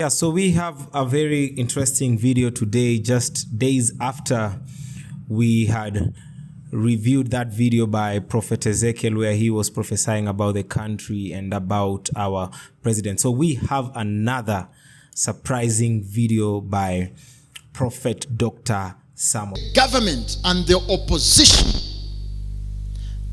Yeah, so we have a very interesting video today, just days after we had reviewed that video by Prophet Ezekiel where he was prophesying about the country and about our president. So we have another surprising video by Prophet Dr. Samo. Government and the opposition,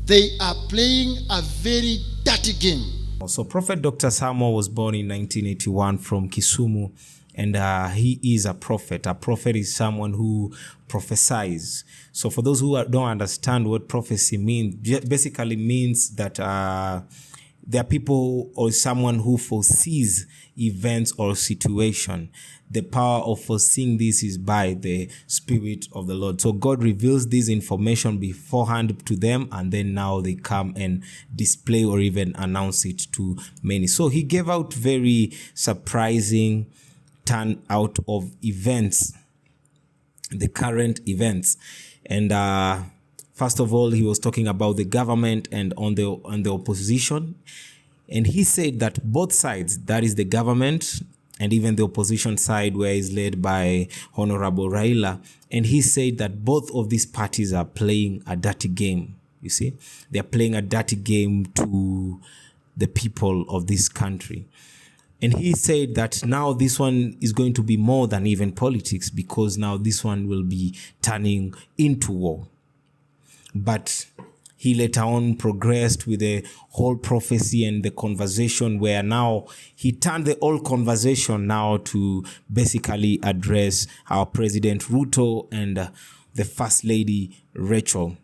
they are playing a very dirty game. So Prophet Dr. Samo was born in 1981 from Kisumu, and he is a prophet. A prophet is someone who prophesies. So for those who don't understand what prophecy means, basically means that there are people or someone who foresees events or situation. The power of foreseeing this is by the Spirit of the Lord. So God reveals this information beforehand to them, and then now they come and display or even announce it to many. So he gave out very surprising turn out of events, the current events. And first of all, he was talking about the government and on the opposition. And he said that both sides, that is the government and even the opposition side where is led by Honorable Raila, and he said that both of these parties are playing a dirty game. You see, they're playing a dirty game to the people of this country. And he said that now this one is going to be more than even politics, because now this one will be turning into war. But he later on progressed with the whole prophecy and the conversation where now he turned the whole conversation now to basically address our President Ruto and the First Lady Rachel.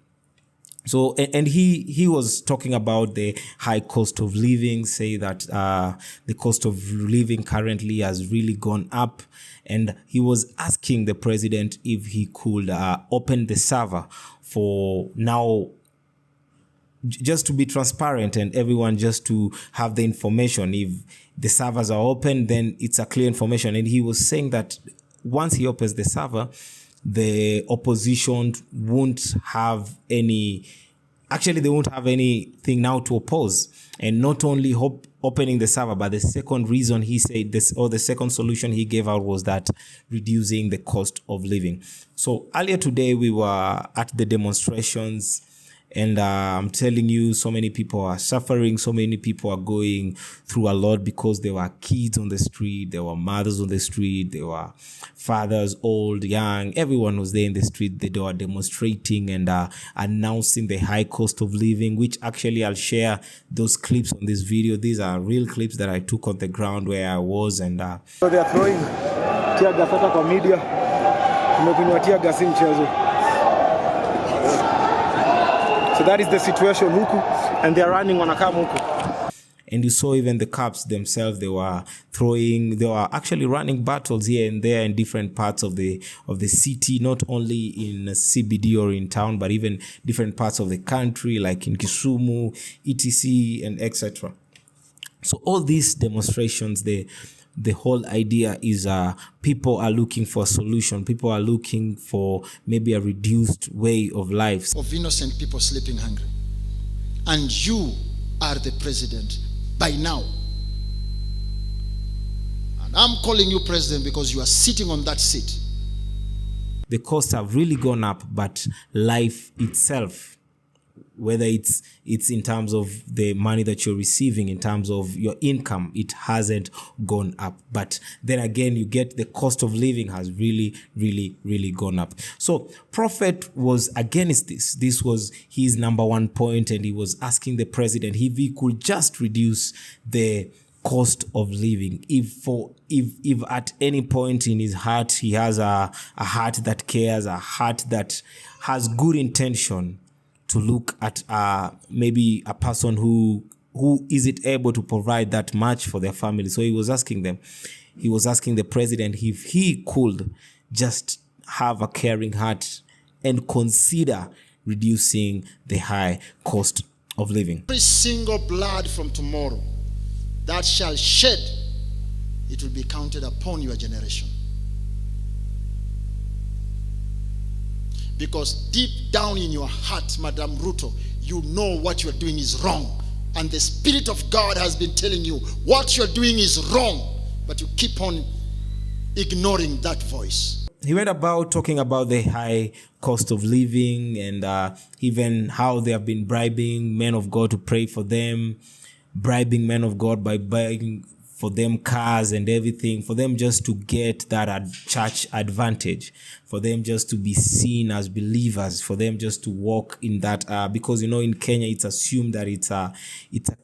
So, and he was talking about the high cost of living, say that the cost of living currently has really gone up. And he was asking the president if he could open the server for now, just to be transparent and everyone just to have the information. If the servers are open, then it's a clear information. And he was saying that once he opens the server, the opposition won't have any, actually they won't have anything now to oppose. And not only opening the server, but the second reason he said this, or the second solution he gave out, was that reducing the cost of living. So earlier today we were at the demonstrations, and I'm telling you, so many people are suffering. So many people are going through a lot because there were kids on the street. There were mothers on the street. There were fathers, old, young. Everyone was there in the street. They were demonstrating and announcing the high cost of living, which actually I'll share those clips on this video. These are real clips that I took on the ground where I was. And so they are throwing tear gas hata kwa media. Tumekunywa tear gas mchezo. So that is the situation huku, and they are running wanakam huku. And you saw even the cops themselves, they were actually running battles here and there in different parts of the city, not only in CBD or in town, but even different parts of the country, like in Kisumu, etc. and etc. So all these demonstrations, the whole idea is people are looking for a solution. People are looking for maybe a reduced way of life. Of innocent people sleeping hungry. And you are the president by now. And I'm calling you president because you are sitting on that seat. The costs have really gone up, but life itself, whether it's in terms of the money that you're receiving, in terms of your income, it hasn't gone up. But then again, you get the cost of living has really, really, really gone up. So Prophet was against this. This was his number one point, and he was asking the president if he could just reduce the cost of living. If at any point in his heart he has a heart that cares, a heart that has good intention, to look at maybe a person who isn't able to provide that much for their family. So he was asking the president if he could just have a caring heart and consider reducing the high cost of living. Every single blood from tomorrow that shall shed, it will be counted upon your generation. Because deep down in your heart, Madam Ruto, you know what you're doing is wrong. And the Spirit of God has been telling you what you're doing is wrong. but you keep on ignoring that voice. He went about talking about the high cost of living and even how they have been bribing men of God to pray for them, bribing men of God by buying for them cars and everything, for them just to get that church advantage, for them just to be seen as believers, for them just to walk in that, because you know in Kenya it's assumed that it's a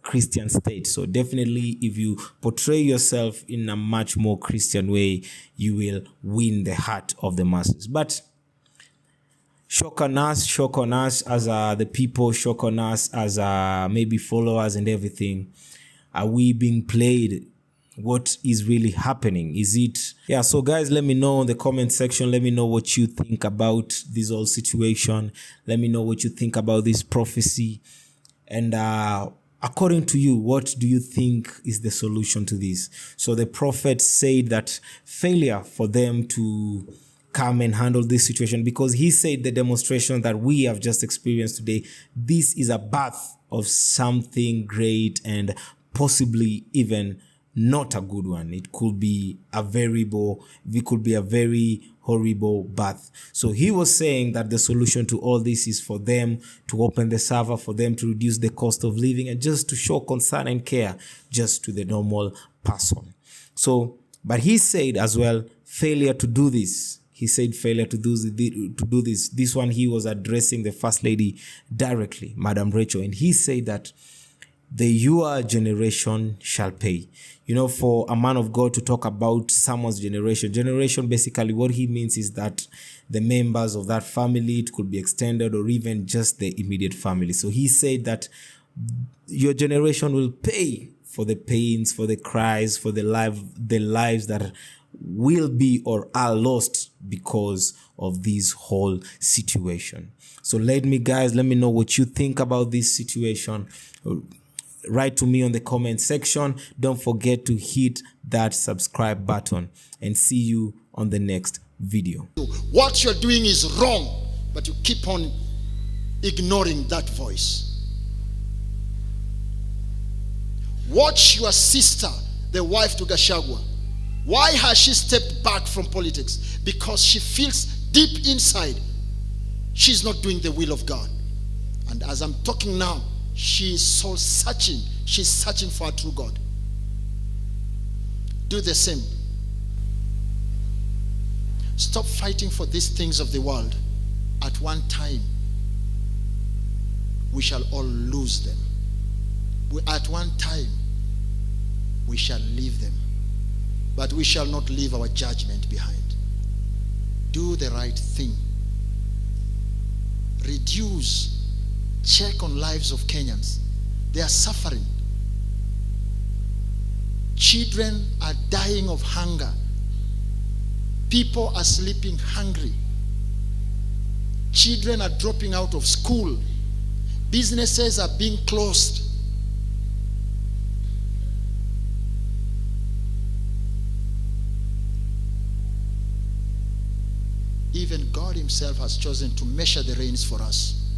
Christian state. So definitely if you portray yourself in a much more Christian way, you will win the heart of the masses. But shock on us as the people, shock on us as maybe followers and everything. Are we being played? What is really happening? Is it? Yeah, so guys, let me know in the comment section. Let me know what you think about this whole situation. Let me know what you think about this prophecy. And according to you, what do you think is the solution to this? So the prophet said that failure for them to come and handle this situation, because he said the demonstration that we have just experienced today, this is a birth of something great and possibly even not a good one. It could be a very horrible birth. So he was saying that the solution to all this is for them to open the server, for them to reduce the cost of living, and just to show concern and care just to the normal person. So, but he said as well, failure to do this. He said failure to do this. This one, he was addressing the First Lady directly, Madam Rachel, and he said that your generation shall pay. You know, for a man of God to talk about someone's generation, basically what he means is that the members of that family, it could be extended or even just the immediate family. So he said that your generation will pay for the pains, for the cries, for the lives that will be or are lost because of this whole situation. So let me know what you think about this situation. Write to me on the comment section. Don't forget to hit that subscribe button, and see you on the next video. What you're doing is wrong, but you keep on ignoring that voice. Watch your sister, the wife to Gachagua. Why has she stepped back from politics? Because she feels deep inside she's not doing the will of God. And as I'm talking now, she is soul searching. She's searching for a true God. Do the same. Stop fighting for these things of the world. At one time, we shall all lose them. At one time, we shall leave them. But we shall not leave our judgment behind. Do the right thing. Reduce. Check on lives of Kenyans. They are suffering. Children are dying of hunger. People are sleeping hungry. Children are dropping out of school. Businesses are being closed. Even God himself has chosen to measure the rains for us.